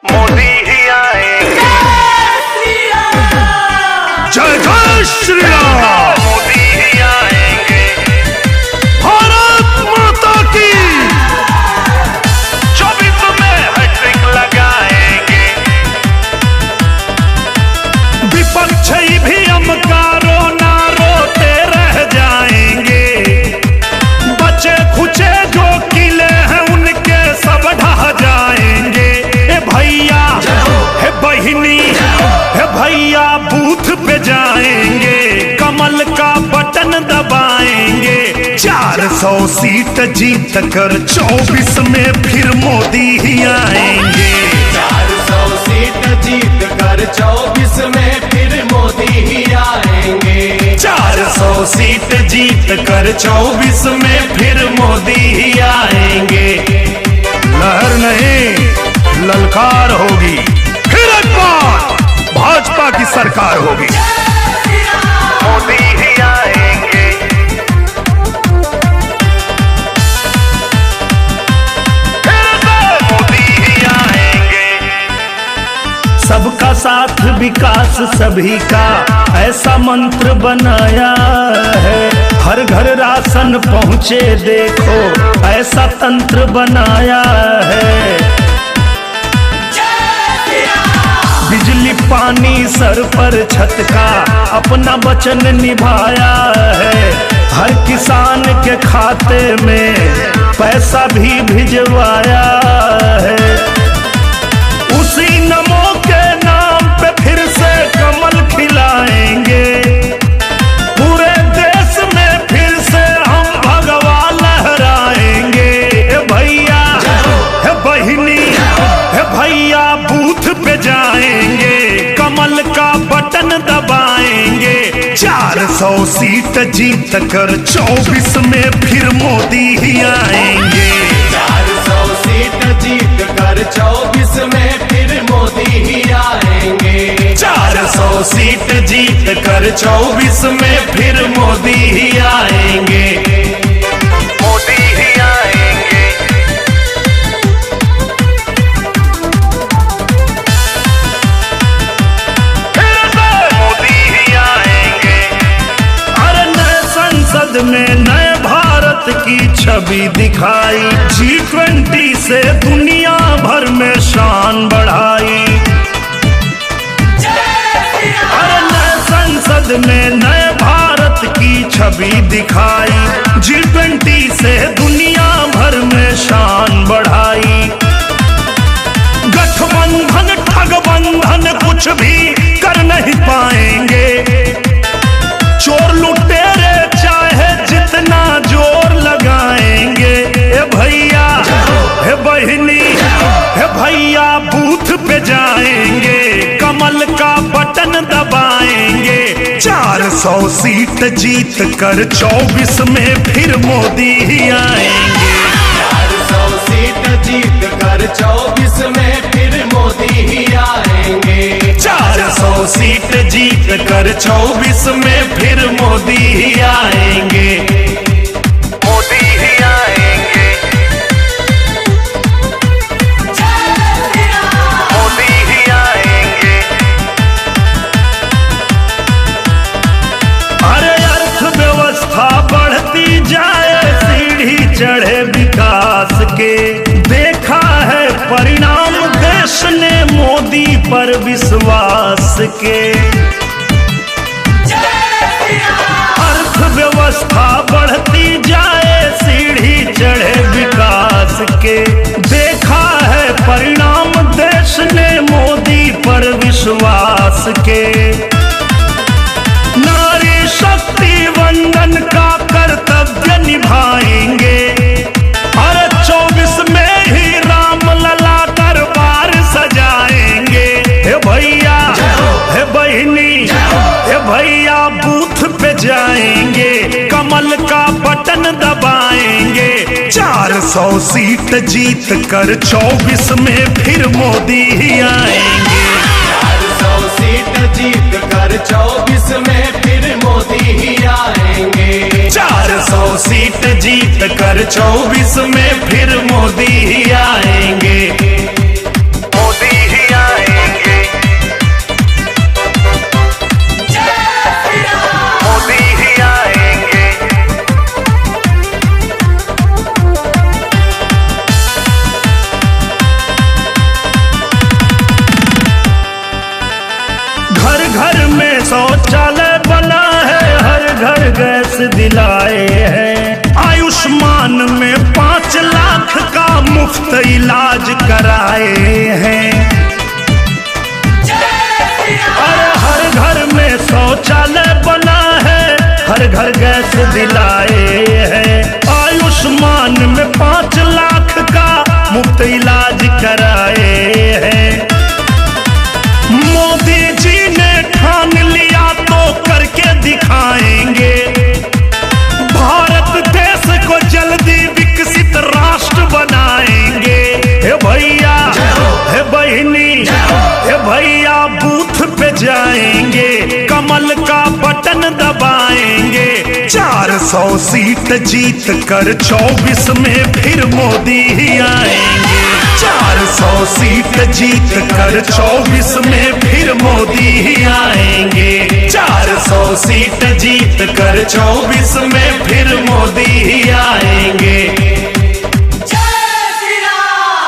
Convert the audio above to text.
मोदी ही आएंगे। जय जय श्री राम। मोदी ही आएंगे। भारत माता की 24 में हैट्रिक लगाएंगे। विपक्ष भी अमकारो ना रोते रह जाएंगे। बचे खुचे जो किले हैं उनके सब ढह जाएंगे। हे भैया हे बहिनी हे भैया बूथ पे जाएंगे, कमल का बटन दबाएंगे। 400 सीट जीत कर 24 में फिर मोदी ही आएंगे। 400 सीट जीत कर 24 में फिर मोदी ही आएंगे। 400 सीट जीत कर 24 में फिर मोदी ही आएंगे। लहर नहीं ललकार होगी, फिर एक बार भाजपा की सरकार होगी। मोदी ही आएंगे। फिर से मोदी ही आएंगे। सबका साथ विकास सभी का ऐसा मंत्र बनाया है। हर घर राशन पहुँचे देखो ऐसा तंत्र बनाया है। बिजली पानी सर पर छत का अपना वचन निभाया है। हर किसान के खाते में पैसा भी भिजवाया है। उसी नमो के नाम पे फिर से कमल खिलाएंगे। पूरे देश में फिर से हम भगवा लहराएंगे। हे भैया हे बहिनी हे भैया बूथ पे जाएंगे, कमल का बटन दबाएंगे। 400 सीट जीत कर 24 में फिर मोदी ही आएंगे। 400 सीट जीत कर 24 में फिर मोदी ही आएंगे। 400 सीट जीत कर 24 में फिर मोदी ही आएंगे। मोदी ही आएंगे। फिर से मोदी ही आएंगे। अरे नए संसद में नए भारत की छवि दिखाई। G20 से दुनिया भर में शान बढ़ाई। अरे नए संसद में नए भारत की छवि दिखाई। G20 से दुनिया भर में शान बढ़ाई। गठबंधन ठगबंधन कुछ भी कर नहीं पाएंगे। चोर लुटेरे चाहे जितना जोर लगाएंगे। हे भैया हे बहिनी हे भैया बूथ पे जाएंगे, कमल का बटन दबाएंगे। 400 सीट जीत कर 24 में फिर मोदी ही आएंगे। 400 सीट जीत कर 24 में फिर मोदी ही आएंगे। 400 सीट जीत कर 24 में फिर मोदी ही आएंगे। मोदी ही आएंगे। मोदी ही आएंगे। अरे अर्थव्यवस्था बढ़ती जाए सीढ़ी चढ़े विकास के। देखा है परिणाम देश ने मोदी पर विश्वास के। अर्थव्यवस्था बढ़ती जाए सीढ़ी चढ़े विकास के। देखा है परिणाम देश ने मोदी पर विश्वास के। नारी शक्ति वंदन का कर्तव्य निभाएंगे। अरे 24 में ही राम लला दरबार सजाएंगे। हे भैया हे बहिनी हे भैया बूथ पे जाएंगे, कमल का बटन दबाएंगे। 400 सीट जीत कर 24 में फिर मोदी ही आएंगे। 400 सीट जीत कर 24 में फिर मोदी ही आएंगे। 400 सीट जीत कर 24 में फिर मोदी ही आएंगे। मोदी ही शौचालय बना है, हर घर गैस दिलाए हैं, आयुष्मान में 5 लाख का मुफ्त इलाज कराए हैं। अरे हर घर में शौचालय बना है, हर घर गैस दिलाए हैं, आयुष्मान में 5 लाख का मुफ्त इलाज कराए हैं। मोदी जी ने ठान लिया तो करके दिखाएंगे, भारत देश को जल्दी विकसित राष्ट्र बनाएंगे। हे भैया, हे बहिनी, हे भैया बूथ पे जाएंगे, कमल का बटन दबाएंगे, 400 सीट जीत कर 24 में फिर मोदी ही आएंगे। 400 सीट जीत कर 24 में फिर मोदी ही आएंगे। 400 सीट जीत कर 24 में फिर मोदी ही आएंगे।